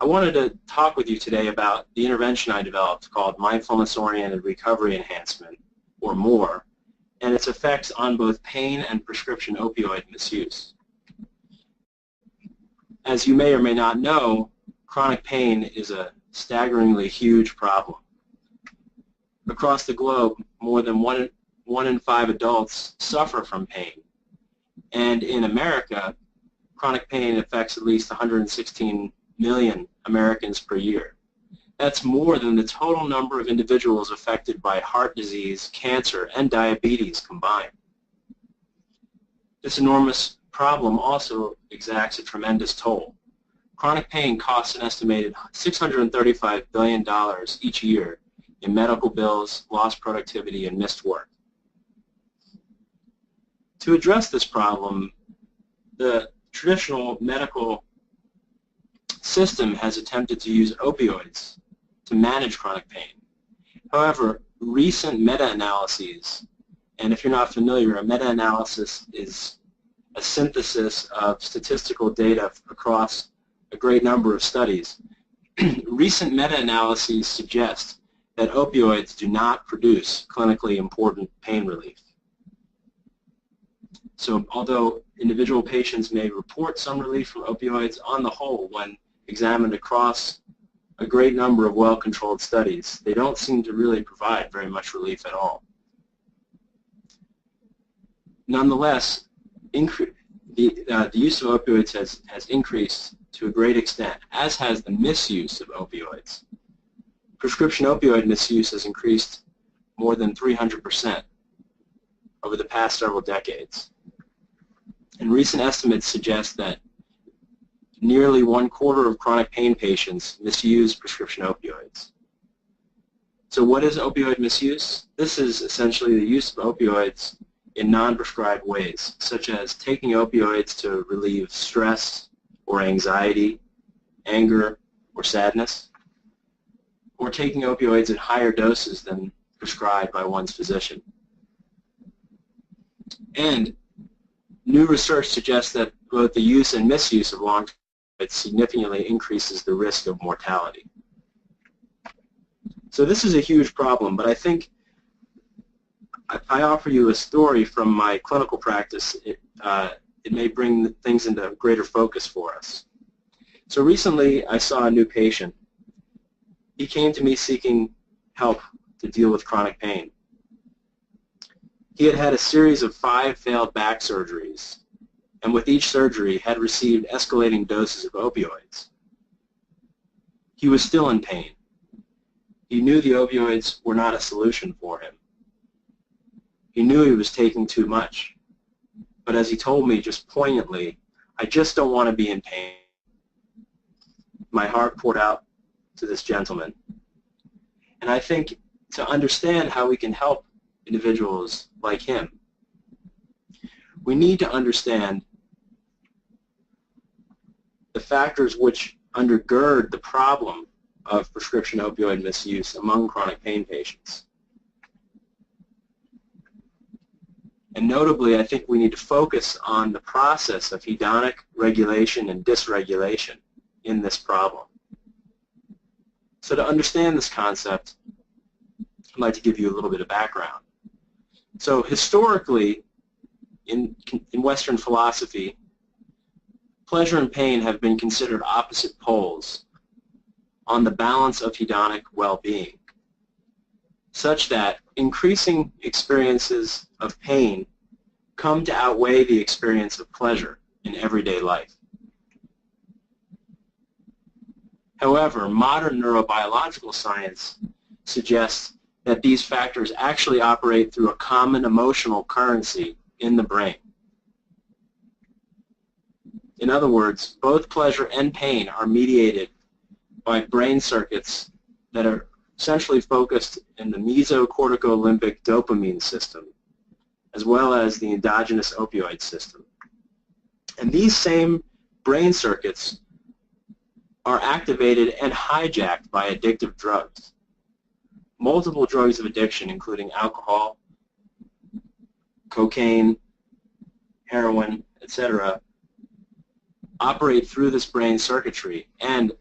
I wanted to talk with you today about the intervention I developed called Mindfulness-Oriented Recovery Enhancement, or MORE, and its effects on both pain and prescription opioid misuse. As you may or may not know, chronic pain is a staggeringly huge problem. Across the globe, more than one in 5 adults suffer from pain. And in America, chronic pain affects at least 116 million Americans per year. That's more than the total number of individuals affected by heart disease, cancer, and diabetes combined. This enormous problem also exacts a tremendous toll. Chronic pain costs an estimated $635 billion each year in medical bills, lost productivity, and missed work. To address this problem, the traditional medical system has attempted to use opioids to manage chronic pain. However, recent meta-analyses, and if you're not familiar, a meta-analysis is a synthesis of statistical data across a great number of studies. Recent meta-analyses suggest that opioids do not produce clinically important pain relief. So although individual patients may report some relief from opioids, on the whole, when examined across a great number of well-controlled studies, they don't seem to really provide very much relief at all. Nonetheless, the use of opioids has increased to a great extent, as has the misuse of opioids. Prescription opioid misuse has increased more than 300% over the past several decades. And recent estimates suggest that nearly 1/4 of chronic pain patients misuse prescription opioids. So what is opioid misuse? This is essentially the use of opioids in non-prescribed ways, such as taking opioids to relieve stress or anxiety, anger, or sadness, or taking opioids at higher doses than prescribed by one's physician. And new research suggests that both the use and misuse of long-term opioids significantly increases the risk of mortality. So this is a huge problem, but I think I offer you a story from my clinical practice. It may bring things into greater focus for us. So recently I saw a new patient. He came to me seeking help to deal with chronic pain. He had had a series of 5 failed back surgeries, and with each surgery had received escalating doses of opioids. He was still in pain. He knew the opioids were not a solution for him. He knew he was taking too much. But as he told me just poignantly, I just don't want to be in pain. My heart poured out to this gentleman. And I think to understand how we can help individuals like him, we need to understand the factors which undergird the problem of prescription opioid misuse among chronic pain patients. And notably, I think we need to focus on the process of hedonic regulation and dysregulation in this problem. So to understand this concept, I'd like to give you a little bit of background. So historically, in Western philosophy, pleasure and pain have been considered opposite poles on the balance of hedonic well-being, such that increasing experiences of pain come to outweigh the experience of pleasure in everyday life. However, modern neurobiological science suggests that these factors actually operate through a common emotional currency in the brain. In other words, both pleasure and pain are mediated by brain circuits that are essentially focused in the mesocorticolimbic dopamine system, as well as the endogenous opioid system. And these same brain circuits are activated and hijacked by addictive drugs. Multiple drugs of addiction, including alcohol, cocaine, heroin, etc., operate through this brain circuitry and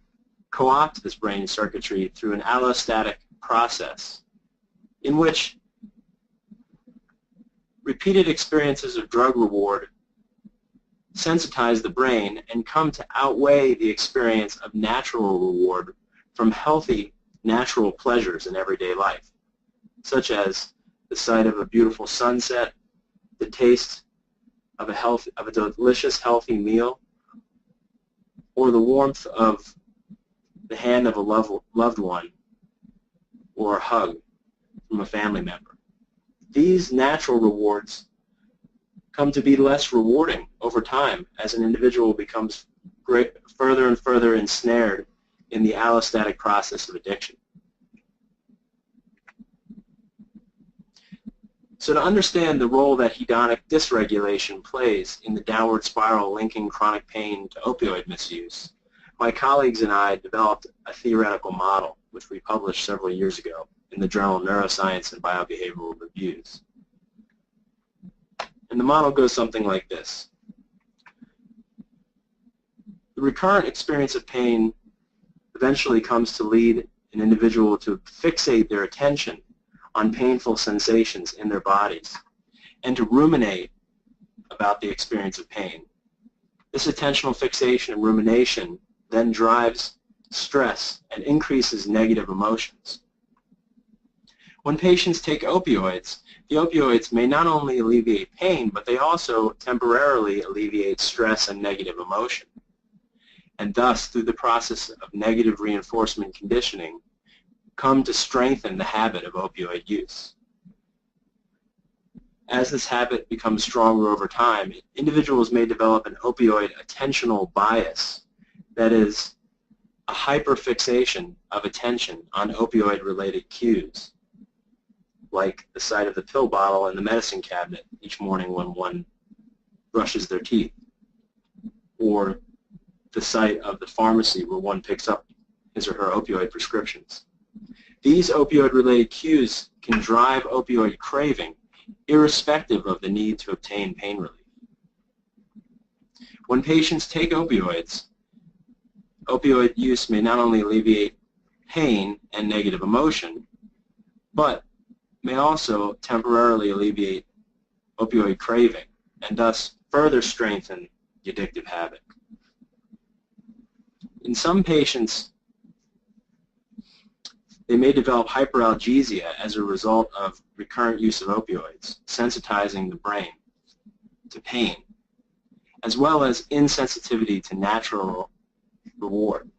co-opt this brain circuitry through an allostatic process in which repeated experiences of drug reward sensitize the brain and come to outweigh the experience of natural reward from healthy natural pleasures in everyday life, such as the sight of a beautiful sunset, the taste of a delicious, healthy meal, or the warmth of the hand of a loved one, or a hug from a family member. These natural rewards come to be less rewarding over time as an individual becomes further and further ensnared in the allostatic process of addiction. So to understand the role that hedonic dysregulation plays in the downward spiral linking chronic pain to opioid misuse, my colleagues and I developed a theoretical model, which we published several years ago in the journal Neuroscience and Biobehavioral Reviews. And the model goes something like this. The recurrent experience of pain eventually comes to lead an individual to fixate their attention on painful sensations in their bodies and to ruminate about the experience of pain. This attentional fixation and rumination then drives stress and increases negative emotions. When patients take opioids, the opioids may not only alleviate pain, but they also temporarily alleviate stress and negative emotion. And thus, through the process of negative reinforcement conditioning, come to strengthen the habit of opioid use. As this habit becomes stronger over time, individuals may develop an opioid attentional bias, that is, a hyperfixation of attention on opioid-related cues, like the sight of the pill bottle in the medicine cabinet each morning when one brushes their teeth, or the sight of the pharmacy where one picks up his or her opioid prescriptions. These opioid-related cues can drive opioid craving irrespective of the need to obtain pain relief. When patients take opioids, opioid use may not only alleviate pain and negative emotion, but may also temporarily alleviate opioid craving and thus further strengthen the addictive habit. In some patients, they may develop hyperalgesia as a result of recurrent use of opioids, sensitizing the brain to pain, as well as insensitivity to natural reward,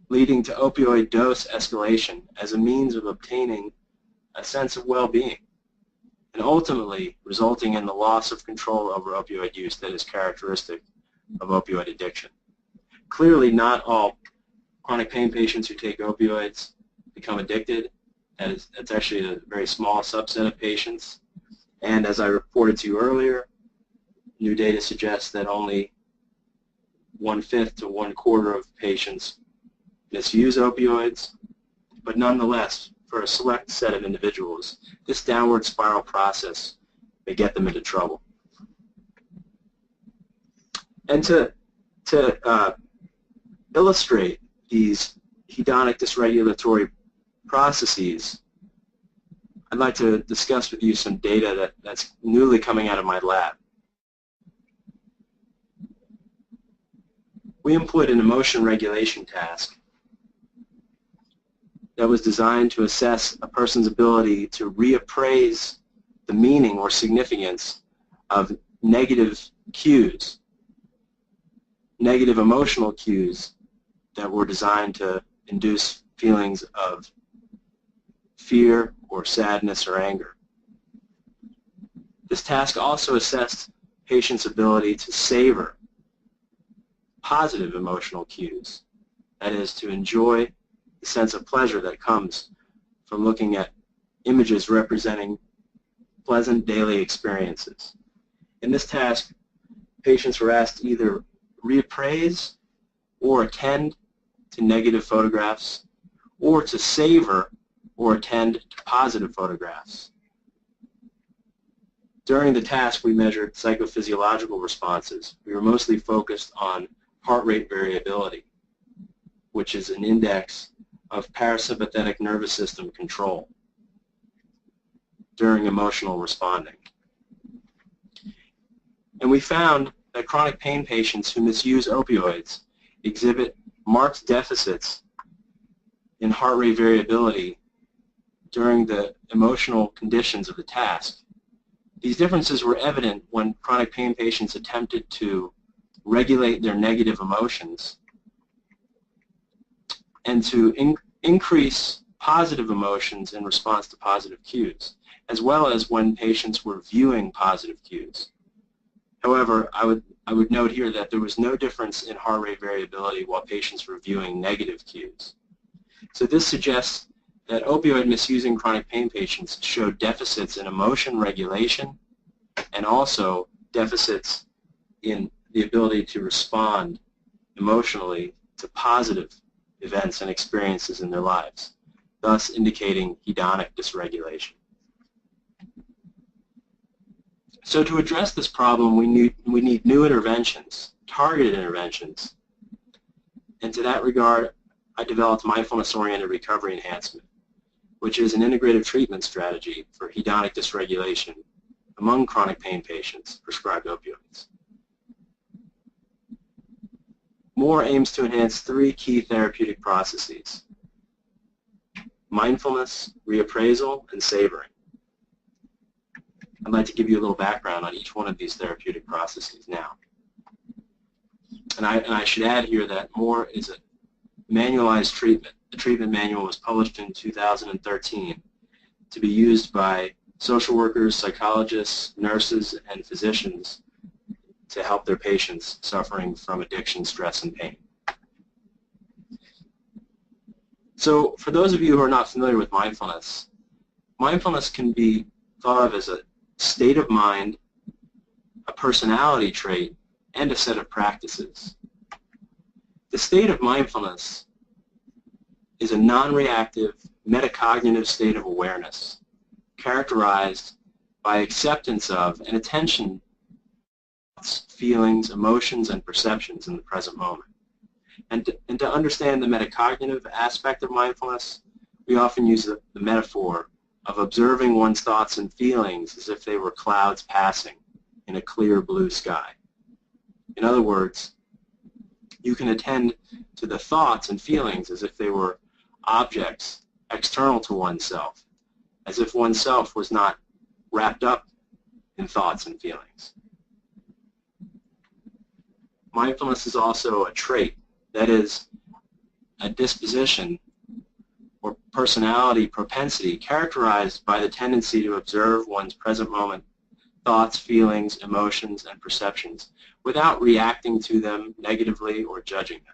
leading to opioid dose escalation as a means of obtaining a sense of well-being, and ultimately resulting in the loss of control over opioid use that is characteristic of opioid addiction. Clearly, not all chronic pain patients who take opioids become addicted. That's actually a very small subset of patients. And as I reported to you earlier, new data suggests that only 1/5 to 1/4 of patients misuse opioids. But nonetheless, for a select set of individuals, this downward spiral process may get them into trouble. And to illustrate these hedonic dysregulatory processes, I'd like to discuss with you some data that's newly coming out of my lab. We employed an emotion regulation task that was designed to assess a person's ability to reappraise the meaning or significance of negative cues, negative emotional cues that were designed to induce feelings of fear or sadness or anger. This task also assessed patients' ability to savor positive emotional cues, that is, to enjoy the sense of pleasure that comes from looking at images representing pleasant daily experiences. In this task, patients were asked to either reappraise or attend to negative photographs, or to savor or attend to positive photographs. During the task, we measured psychophysiological responses. We were mostly focused on heart rate variability, which is an index of parasympathetic nervous system control during emotional responding. And we found that chronic pain patients who misuse opioids exhibit marked deficits in heart rate variability during the emotional conditions of the task. These differences were evident when chronic pain patients attempted to regulate their negative emotions and to increase positive emotions in response to positive cues, as well as when patients were viewing positive cues. However, I would note here that there was no difference in heart rate variability while patients were viewing negative cues. So this suggests that opioid misusing chronic pain patients showed deficits in emotion regulation and also deficits in the ability to respond emotionally to positive events and experiences in their lives, thus indicating hedonic dysregulation. So to address this problem, we need new interventions, targeted interventions. And to that regard, I developed mindfulness-oriented recovery enhancement, which is an integrative treatment strategy for hedonic dysregulation among chronic pain patients prescribed opioids. MORE aims to enhance three key therapeutic processes: mindfulness, reappraisal, and savoring. I'd like to give you a little background on each one of these therapeutic processes now. And I should add here that MORE is a manualized treatment. The treatment manual was published in 2013 to be used by social workers, psychologists, nurses, and physicians to help their patients suffering from addiction, stress, and pain. So for those of you who are not familiar with mindfulness, mindfulness can be thought of as a state of mind, a personality trait, and a set of practices. The state of mindfulness is a non-reactive, metacognitive state of awareness characterized by acceptance of and attention to feelings, emotions, and perceptions in the present moment. And to understand the metacognitive aspect of mindfulness, we often use the metaphor of observing one's thoughts and feelings as if they were clouds passing in a clear blue sky. In other words, you can attend to the thoughts and feelings as if they were objects external to oneself, as if oneself was not wrapped up in thoughts and feelings. Mindfulness is also a trait, that is, a disposition or personality propensity characterized by the tendency to observe one's present moment thoughts, feelings, emotions, and perceptions without reacting to them negatively or judging them.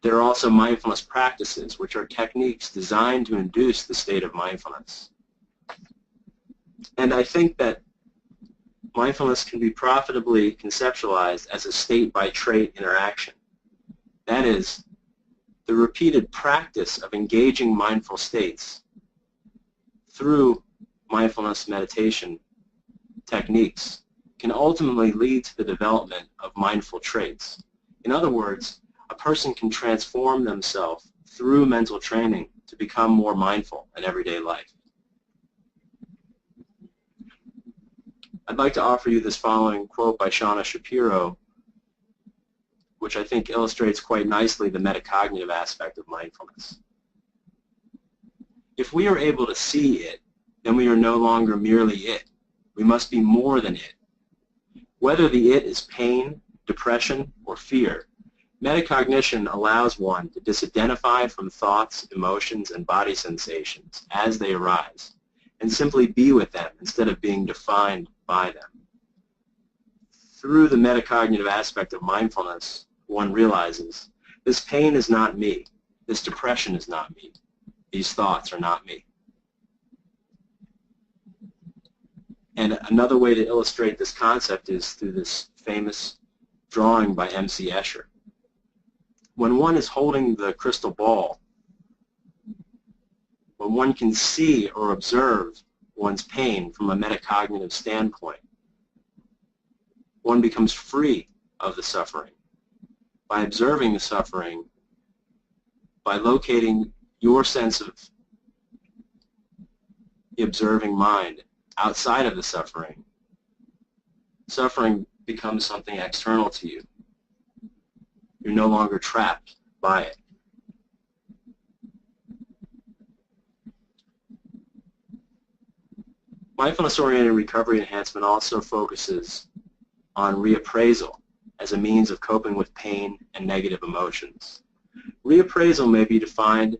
There are also mindfulness practices, which are techniques designed to induce the state of mindfulness. And I think that mindfulness can be profitably conceptualized as a state-by-trait interaction. That is, the repeated practice of engaging mindful states through mindfulness meditation techniques can ultimately lead to the development of mindful traits. In other words, a person can transform themselves through mental training to become more mindful in everyday life. I'd like to offer you this following quote by Shauna Shapiro, which I think illustrates quite nicely the metacognitive aspect of mindfulness. If we are able to see it, then we are no longer merely it. We must be more than it. Whether the it is pain, depression, or fear, metacognition allows one to disidentify from thoughts, emotions, and body sensations as they arise, and simply be with them instead of being defined by them. Through the metacognitive aspect of mindfulness, one realizes, this pain is not me, this depression is not me, these thoughts are not me. And another way to illustrate this concept is through this famous drawing by M.C. Escher. When one is holding the crystal ball, when one can see or observe one's pain from a metacognitive standpoint, one becomes free of the suffering. By observing the suffering, by locating your sense of the observing mind outside of the suffering, suffering becomes something external to you. You're no longer trapped by it. Mindfulness-oriented recovery enhancement also focuses on reappraisal as a means of coping with pain and negative emotions. Reappraisal may be defined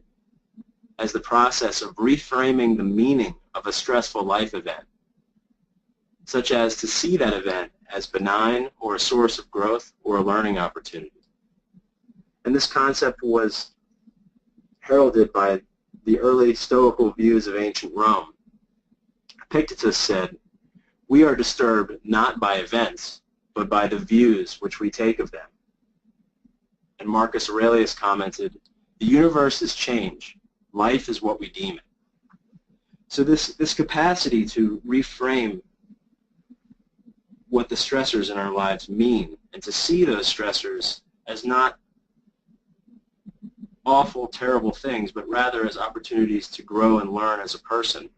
as the process of reframing the meaning of a stressful life event, such as to see that event as benign or a source of growth or a learning opportunity. And this concept was heralded by the early Stoical views of ancient Rome. Epictetus said, "We are disturbed not by events, but by the views which we take of them." And Marcus Aurelius commented, "The universe is change. Life is what we deem it." So this capacity to reframe what the stressors in our lives mean and to see those stressors as not awful, terrible things, but rather as opportunities to grow and learn as a person,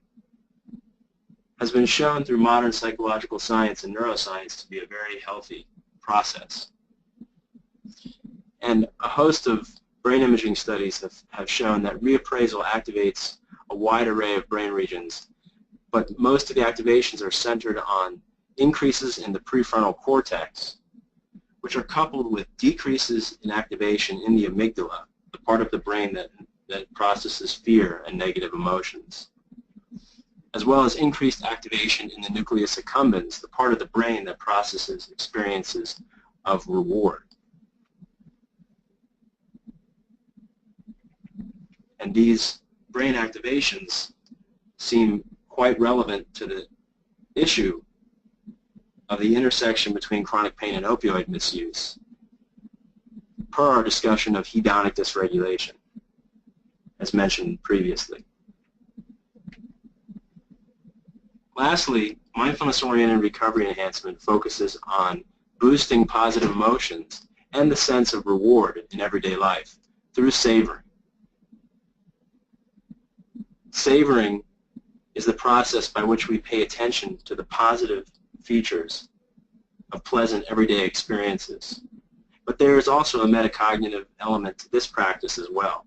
has been shown through modern psychological science and neuroscience to be a very healthy process. And a host of brain imaging studies have shown that reappraisal activates a wide array of brain regions, but most of the activations are centered on increases in the prefrontal cortex, which are coupled with decreases in activation in the amygdala, the part of the brain that processes fear and negative emotions, as well as increased activation in the nucleus accumbens, the part of the brain that processes experiences of reward. And these brain activations seem quite relevant to the issue of the intersection between chronic pain and opioid misuse, per our discussion of hedonic dysregulation, as mentioned previously. Lastly, mindfulness-oriented recovery enhancement focuses on boosting positive emotions and the sense of reward in everyday life through savoring. Savoring is the process by which we pay attention to the positive features of pleasant everyday experiences. But there is also a metacognitive element to this practice as well.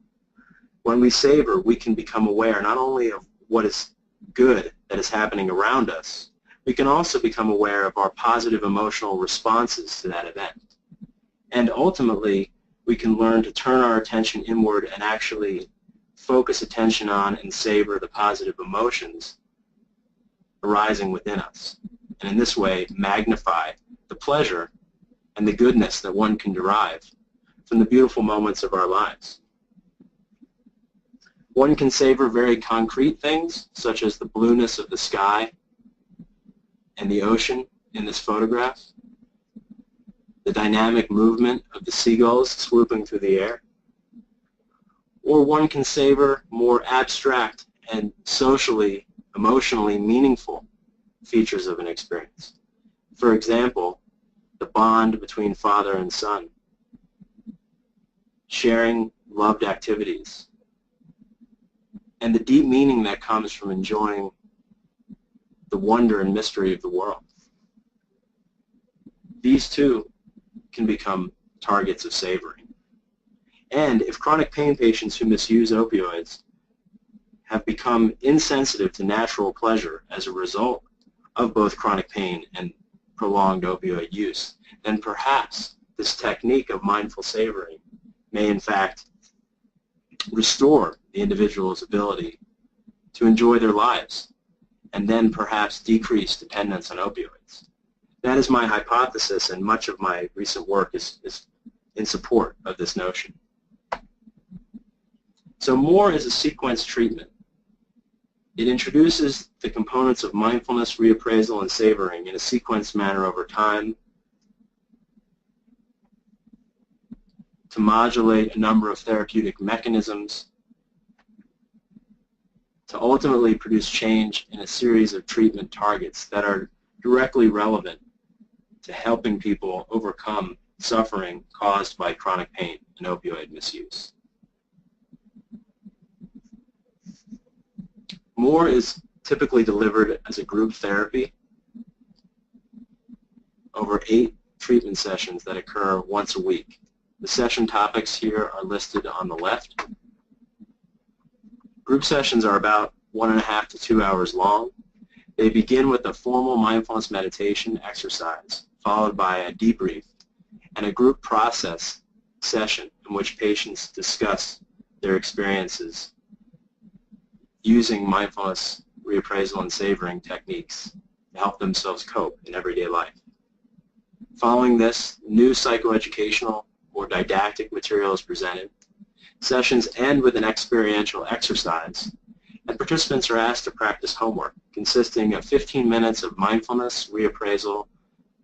When we savor, we can become aware not only of what is good that is happening around us, we can also become aware of our positive emotional responses to that event. And ultimately, we can learn to turn our attention inward and actually focus attention on and savor the positive emotions arising within us. And in this way, magnify the pleasure and the goodness that one can derive from the beautiful moments of our lives. One can savor very concrete things, such as the blueness of the sky and the ocean in this photograph, the dynamic movement of the seagulls swooping through the air. Or one can savor more abstract and socially, emotionally meaningful features of an experience. For example, the bond between father and son, sharing loved activities, and the deep meaning that comes from enjoying the wonder and mystery of the world. These too can become targets of savoring. And if chronic pain patients who misuse opioids have become insensitive to natural pleasure as a result of both chronic pain and prolonged opioid use, then perhaps this technique of mindful savoring may in fact restore the individual's ability to enjoy their lives and then perhaps decrease dependence on opioids. That is my hypothesis, and much of my recent work is in support of this notion. So MORE is a sequence treatment. It introduces the components of mindfulness, reappraisal, and savoring in a sequenced manner over time to modulate a number of therapeutic mechanisms to ultimately produce change in a series of treatment targets that are directly relevant to helping people overcome suffering caused by chronic pain and opioid misuse. MORE is typically delivered as a group therapy over 8 treatment sessions that occur once a week. The session topics here are listed on the left. Group sessions are about 1.5 to 2 hours long. They begin with a formal mindfulness meditation exercise, followed by a debrief and a group process session in which patients discuss their experiences using mindfulness reappraisal and savoring techniques to help themselves cope in everyday life. Following this, new psychoeducational or didactic material is presented. Sessions end with an experiential exercise, and participants are asked to practice homework consisting of 15 minutes of mindfulness, reappraisal,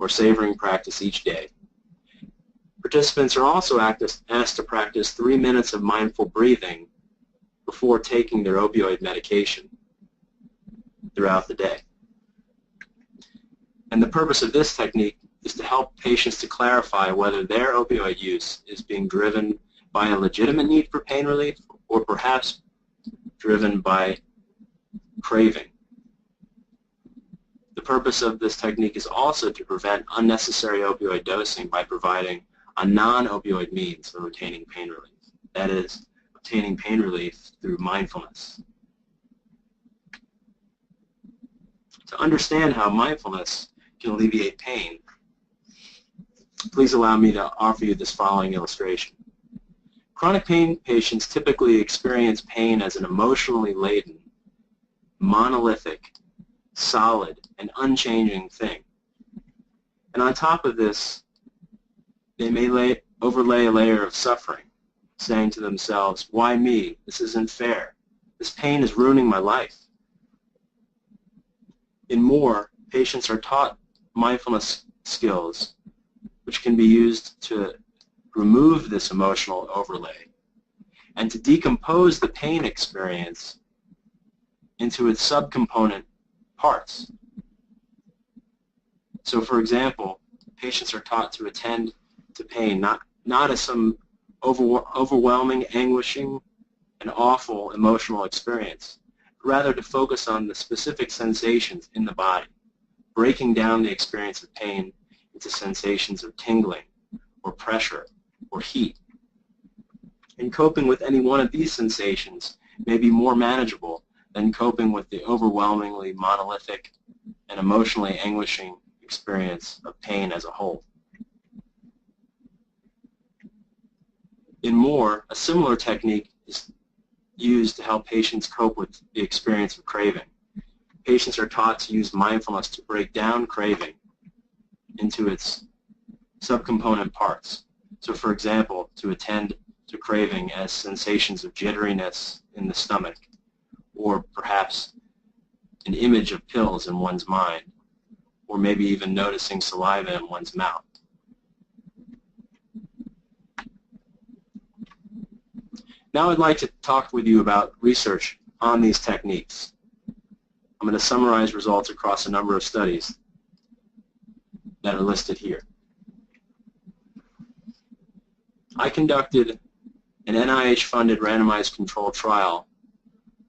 or savoring practice each day. Participants are also asked to practice 3 minutes of mindful breathing before taking their opioid medication throughout the day. And the purpose of this technique is to help patients to clarify whether their opioid use is being driven by a legitimate need for pain relief or perhaps driven by craving. The purpose of this technique is also to prevent unnecessary opioid dosing by providing a non-opioid means of obtaining pain relief. That is, obtaining pain relief through mindfulness. To understand how mindfulness can alleviate pain, please allow me to offer you this following illustration. Chronic pain patients typically experience pain as an emotionally laden, monolithic, solid, and unchanging thing. And on top of this, they may overlay a layer of suffering, saying to themselves, "Why me? This isn't fair. This pain is ruining my life." In MORE, patients are taught mindfulness skills which can be used to remove this emotional overlay and to decompose the pain experience into its subcomponent parts. So, for example, patients are taught to attend to pain not as some overwhelming, anguishing, and awful emotional experience, but rather to focus on the specific sensations in the body, breaking down the experience of pain into sensations of tingling or pressure or heat. And coping with any one of these sensations may be more manageable than coping with the overwhelmingly monolithic and emotionally anguishing experience of pain as a whole. In MORE, a similar technique is used to help patients cope with the experience of craving. Patients are taught to use mindfulness to break down craving into its subcomponent parts. So, for example, to attend to craving as sensations of jitteriness in the stomach, or perhaps an image of pills in one's mind, or maybe even noticing saliva in one's mouth. Now I'd like to talk with you about research on these techniques. I'm going to summarize results across a number of studies that are listed here. I conducted an NIH-funded randomized controlled trial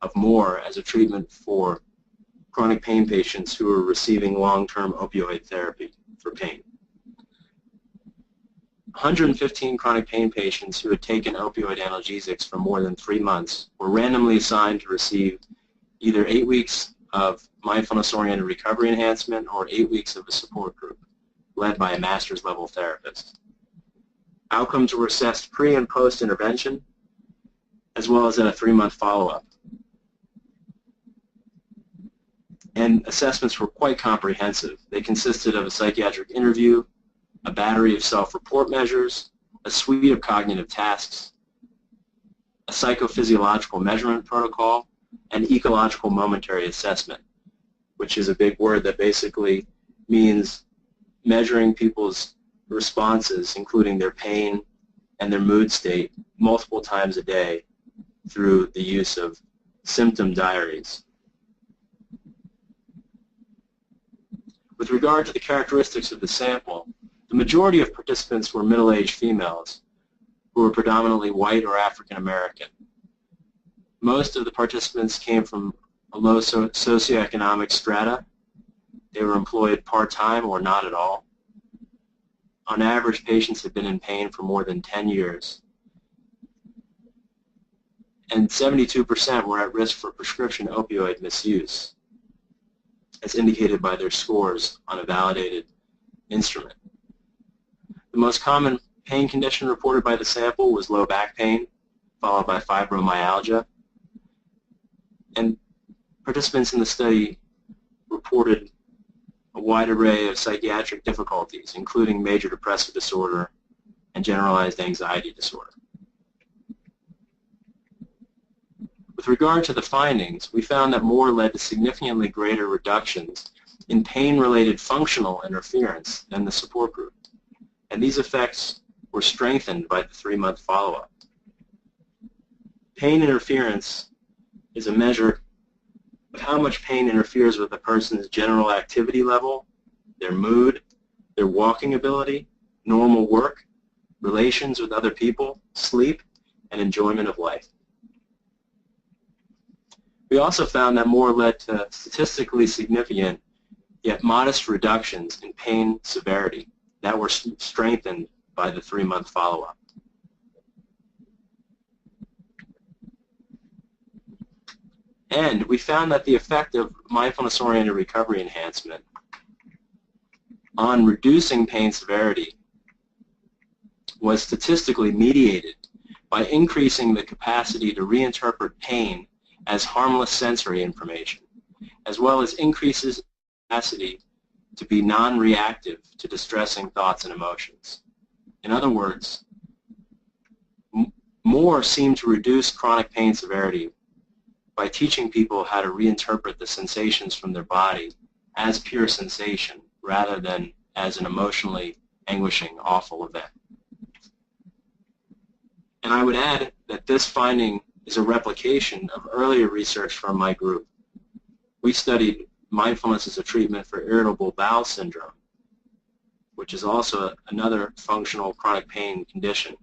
of MORE as a treatment for chronic pain patients who are receiving long-term opioid therapy for pain. 115 chronic pain patients who had taken opioid analgesics for more than 3 months were randomly assigned to receive either 8 weeks of mindfulness-oriented recovery enhancement or 8 weeks of a support group led by a master's level therapist. Outcomes were assessed pre- and post-intervention, as well as in a 3-month follow-up. And assessments were quite comprehensive. They consisted of a psychiatric interview, a battery of self-report measures, a suite of cognitive tasks, a psychophysiological measurement protocol, and ecological momentary assessment, which is a big word that basically means measuring people's responses, including their pain and their mood state, multiple times a day through the use of symptom diaries. With regard to the characteristics of the sample, the majority of participants were middle-aged females who were predominantly white or African American. Most of the participants came from a low socioeconomic strata. They were employed part-time or not at all. On average, patients had been in pain for more than 10 years. And 72% were at risk for prescription opioid misuse, as indicated by their scores on a validated instrument. The most common pain condition reported by the sample was low back pain, followed by fibromyalgia. And participants in the study reported a wide array of psychiatric difficulties, including major depressive disorder and generalized anxiety disorder. With regard to the findings, we found that more led to significantly greater reductions in pain-related functional interference than the support group, and these effects were strengthened by the 3-month follow-up. Pain interference is a measure of how much pain interferes with a person's general activity level, their mood, their walking ability, normal work, relations with other people, sleep, and enjoyment of life. We also found that more led to statistically significant yet modest reductions in pain severity that were strengthened by the 3-month follow-up. And we found that the effect of mindfulness-oriented recovery enhancement on reducing pain severity was statistically mediated by increasing the capacity to reinterpret pain as harmless sensory information, as well as increases in capacity to be non-reactive to distressing thoughts and emotions. In other words, more seem to reduce chronic pain severity by teaching people how to reinterpret the sensations from their body as pure sensation rather than as an emotionally anguishing, awful event. And I would add that this finding is a replication of earlier research from my group. We studied mindfulness as a treatment for irritable bowel syndrome, which is also another functional chronic pain condition.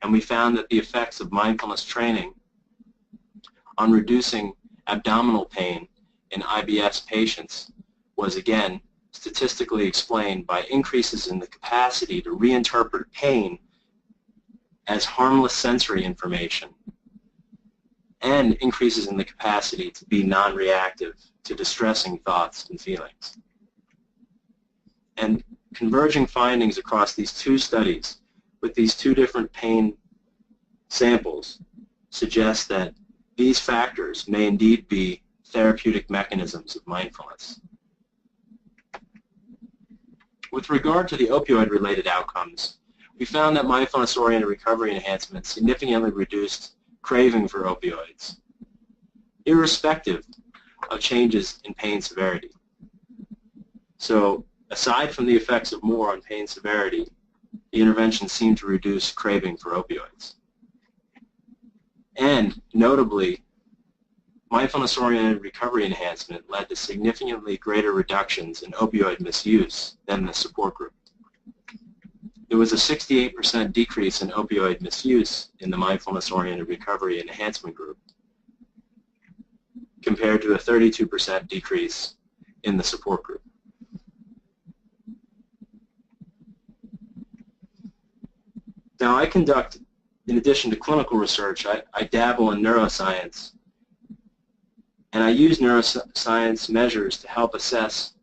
And we found that the effects of mindfulness training on reducing abdominal pain in IBS patients was, again, statistically explained by increases in the capacity to reinterpret pain as harmless sensory information and increases in the capacity to be non-reactive to distressing thoughts and feelings. And converging findings across these two studies with these two different pain samples suggest that these factors may indeed be therapeutic mechanisms of mindfulness. With regard to the opioid-related outcomes, we found that mindfulness-oriented recovery enhancement significantly reduced craving for opioids, irrespective of changes in pain severity. So, aside from the effects of more on pain severity, the intervention seemed to reduce craving for opioids. And, notably, mindfulness-oriented recovery enhancement led to significantly greater reductions in opioid misuse than the support group. There was a 68% decrease in opioid misuse in the mindfulness-oriented recovery enhancement group, compared to a 32% decrease in the support group. Now, I conduct, in addition to clinical research, I dabble in neuroscience, and I use neuroscience measures to help assess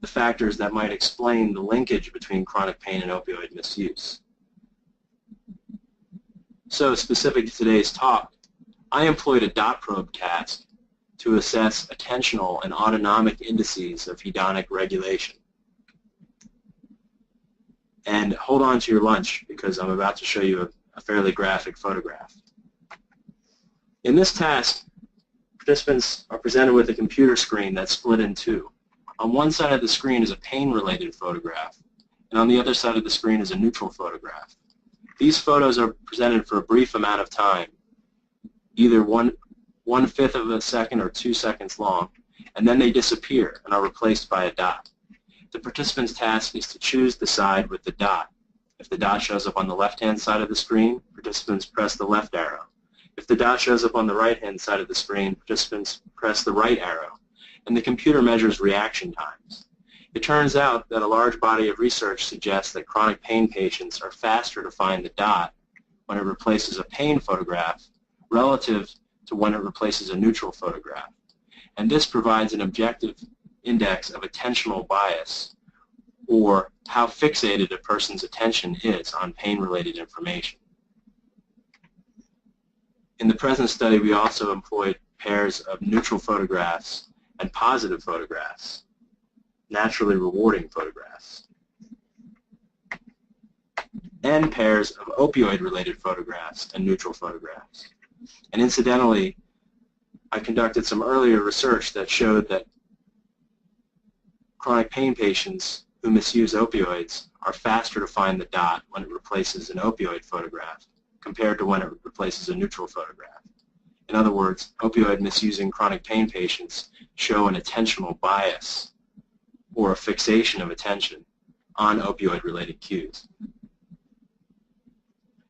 the factors that might explain the linkage between chronic pain and opioid misuse. So, specific to today's talk, I employed a dot probe task to assess attentional and autonomic indices of hedonic regulation. And hold on to your lunch, because I'm about to show you a fairly graphic photograph. In this task, participants are presented with a computer screen that's split in two. On one side of the screen is a pain-related photograph, and on the other side of the screen is a neutral photograph. These photos are presented for a brief amount of time, either one-fifth of a second or 2 seconds long, and then they disappear and are replaced by a dot. The participant's task is to choose the side with the dot. If the dot shows up on the left-hand side of the screen, participants press the left arrow. If the dot shows up on the right-hand side of the screen, participants press the right arrow, and the computer measures reaction times. It turns out that a large body of research suggests that chronic pain patients are faster to find the dot when it replaces a pain photograph relative to when it replaces a neutral photograph. And this provides an objective index of attentional bias, or how fixated a person's attention is on pain-related information. In the present study, we also employed pairs of neutral photographs and positive photographs, naturally rewarding photographs, and pairs of opioid-related photographs and neutral photographs. And incidentally, I conducted some earlier research that showed that chronic pain patients who misuse opioids are faster to find the dot when it replaces an opioid photograph compared to when it replaces a neutral photograph. In other words, opioid misusing chronic pain patients show an attentional bias or a fixation of attention on opioid-related cues.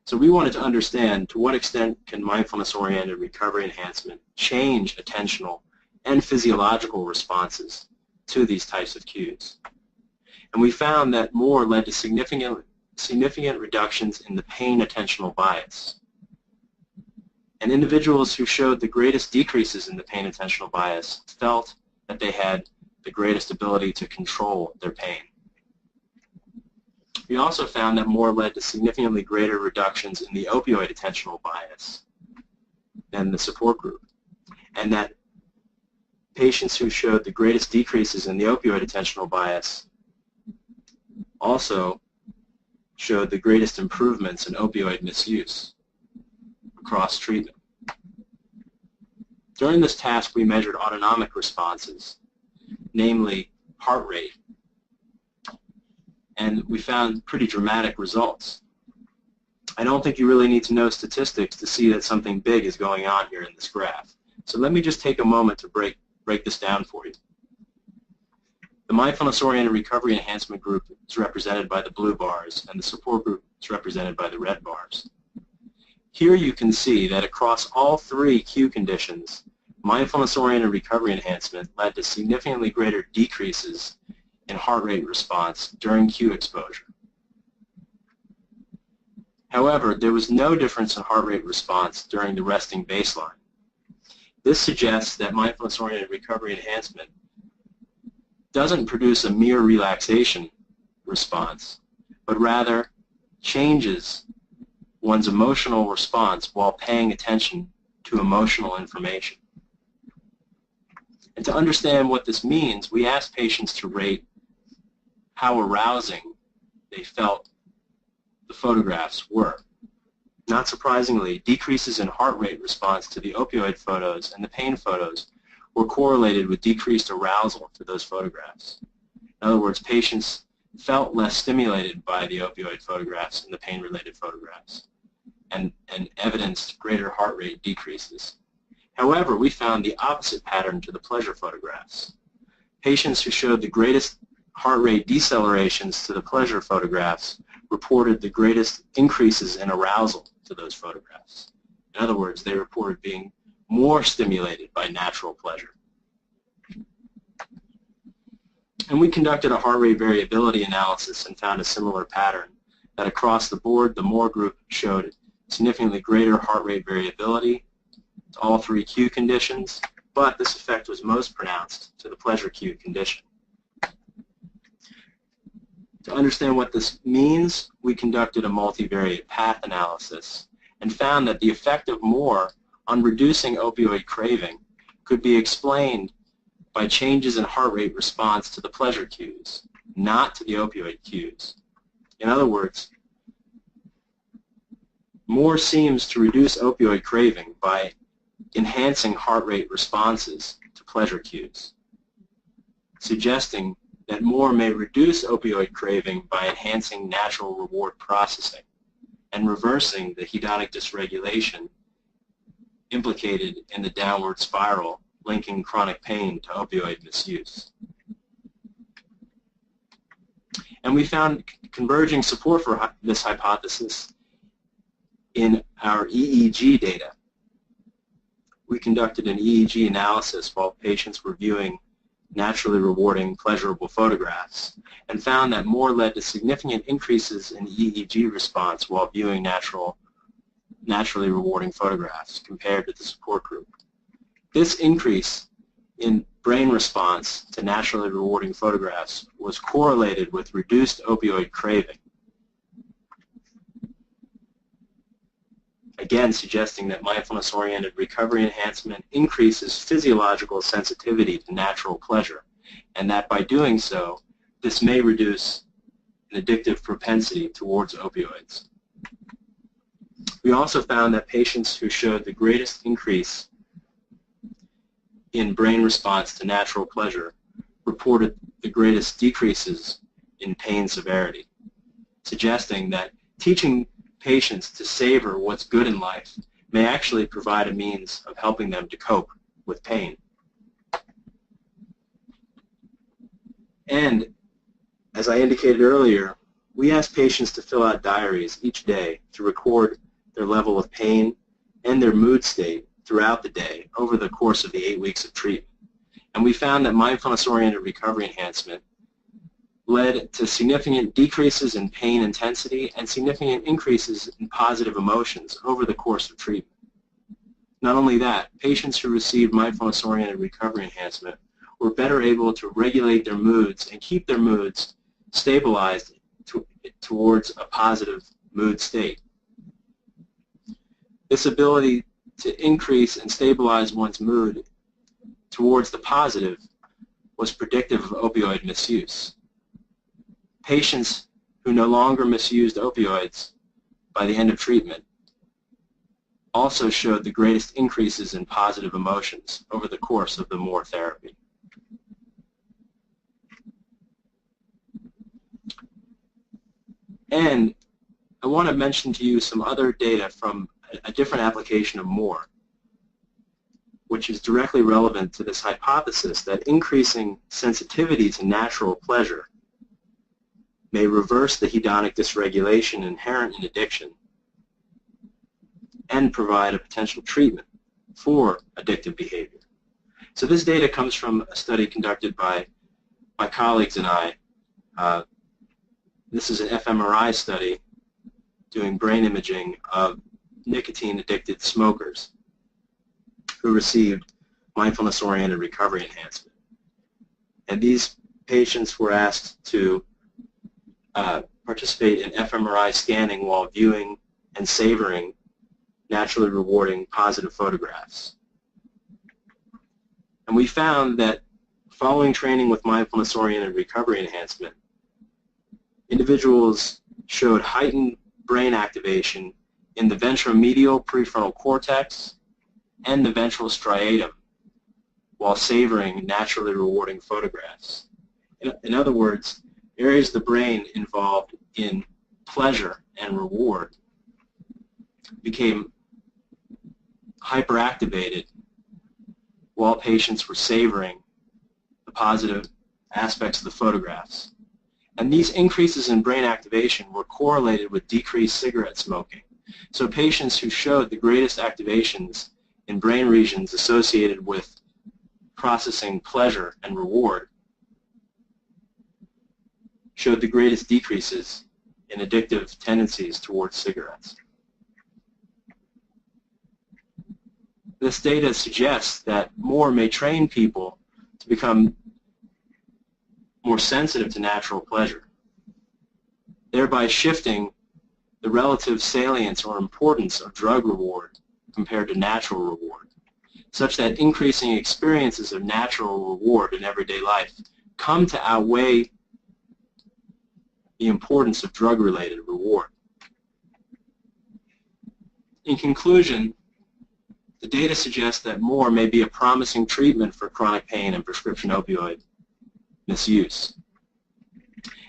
So we wanted to understand to what extent can mindfulness-oriented recovery enhancement change attentional and physiological responses to these types of cues. And we found that more led to significant reductions in the pain attentional bias. And individuals who showed the greatest decreases in the pain attentional bias felt that they had the greatest ability to control their pain. We also found that more led to significantly greater reductions in the opioid attentional bias than the support group, and that patients who showed the greatest decreases in the opioid attentional bias also showed the greatest improvements in opioid misuse across treatment. During this task, we measured autonomic responses, namely heart rate, and we found pretty dramatic results. I don't think you really need to know statistics to see that something big is going on here in this graph. So let me just take a moment to break this down for you. The mindfulness-oriented recovery enhancement group is represented by the blue bars, and the support group is represented by the red bars. Here you can see that across all three cue conditions, mindfulness-oriented recovery enhancement led to significantly greater decreases in heart rate response during cue exposure. However, there was no difference in heart rate response during the resting baseline. This suggests that mindfulness-oriented recovery enhancement doesn't produce a mere relaxation response, but rather changes one's emotional response while paying attention to emotional information. And to understand what this means, we asked patients to rate how arousing they felt the photographs were. Not surprisingly, decreases in heart rate response to the opioid photos and the pain photos were correlated with decreased arousal for those photographs. In other words, patients felt less stimulated by the opioid photographs and the pain-related photographs, and evidenced greater heart rate decreases. However, we found the opposite pattern to the pleasure photographs. Patients who showed the greatest heart rate decelerations to the pleasure photographs reported the greatest increases in arousal to those photographs. In other words, they reported being more stimulated by natural pleasure. And we conducted a heart rate variability analysis and found a similar pattern, that across the board, the MORE group showed significantly greater heart rate variability to all three cue conditions, but this effect was most pronounced to the pleasure cue condition. To understand what this means, we conducted a multivariate path analysis and found that the effect of MORE on reducing opioid craving could be explained by changes in heart rate response to the pleasure cues, not to the opioid cues. In other words, MORE seems to reduce opioid craving by enhancing heart rate responses to pleasure cues, suggesting that MORE may reduce opioid craving by enhancing natural reward processing and reversing the hedonic dysregulation implicated in the downward spiral linking chronic pain to opioid misuse. And we found converging support for this hypothesis in our EEG data. We conducted an EEG analysis while patients were viewing naturally rewarding, pleasurable photographs, and found that more led to significant increases in EEG response while viewing naturally rewarding photographs compared to the support group. This increase in brain response to naturally rewarding photographs was correlated with reduced opioid craving, again suggesting that mindfulness-oriented recovery enhancement increases physiological sensitivity to natural pleasure, and that by doing so, this may reduce an addictive propensity towards opioids. We also found that patients who showed the greatest increase in brain response to natural pleasure reported the greatest decreases in pain severity, suggesting that teaching patients to savor what's good in life may actually provide a means of helping them to cope with pain. And as I indicated earlier, we ask patients to fill out diaries each day to record their level of pain and their mood state throughout the day over the course of the 8 weeks of treatment. And we found that mindfulness-oriented recovery enhancement led to significant decreases in pain intensity and significant increases in positive emotions over the course of treatment. Not only that, patients who received mindfulness-oriented recovery enhancement were better able to regulate their moods and keep their moods stabilized towards a positive mood state. This ability to increase and stabilize one's mood towards the positive was predictive of opioid misuse. Patients who no longer misused opioids by the end of treatment also showed the greatest increases in positive emotions over the course of the MORE therapy. And I want to mention to you some other data from a different application of MORE, which is directly relevant to this hypothesis that increasing sensitivity to natural pleasure may reverse the hedonic dysregulation inherent in addiction and provide a potential treatment for addictive behavior. So this data comes from a study conducted by my colleagues and I. This is an fMRI study doing brain imaging of nicotine-addicted smokers who received mindfulness-oriented recovery enhancement. And these patients were asked to participate in fMRI scanning while viewing and savoring naturally rewarding positive photographs. And we found that following training with mindfulness-oriented recovery enhancement, individuals showed heightened brain activation in the ventromedial prefrontal cortex and the ventral striatum while savoring naturally rewarding photographs. In other words, areas of the brain involved in pleasure and reward became hyperactivated while patients were savoring the positive aspects of the photographs. And these increases in brain activation were correlated with decreased cigarette smoking. So patients who showed the greatest activations in brain regions associated with processing pleasure and reward showed the greatest decreases in addictive tendencies towards cigarettes. This data suggests that MORE may train people to become more sensitive to natural pleasure, thereby shifting the relative salience or importance of drug reward compared to natural reward, such that increasing experiences of natural reward in everyday life come to outweigh the importance of drug-related reward. In conclusion, the data suggests that MORE may be a promising treatment for chronic pain and prescription opioid misuse,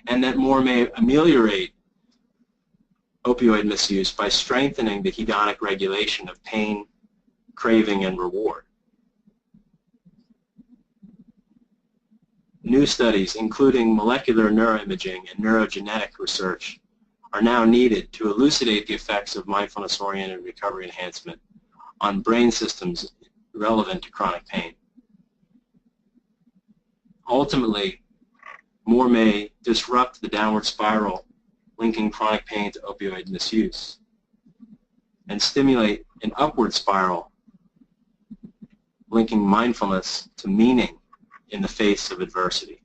and that MORE may ameliorate opioid misuse by strengthening the hedonic regulation of pain, craving and reward. New studies, including molecular neuroimaging and neurogenetic research, are now needed to elucidate the effects of mindfulness-oriented recovery enhancement on brain systems relevant to chronic pain. Ultimately, more may disrupt the downward spiral linking chronic pain to opioid misuse and stimulate an upward spiral linking mindfulness to meaning in the face of adversity.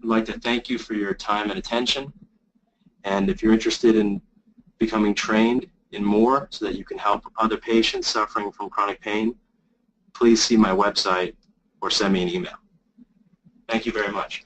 I'd like to thank you for your time and attention, and if you're interested in becoming trained in more so that you can help other patients suffering from chronic pain, please see my website or send me an email. Thank you very much.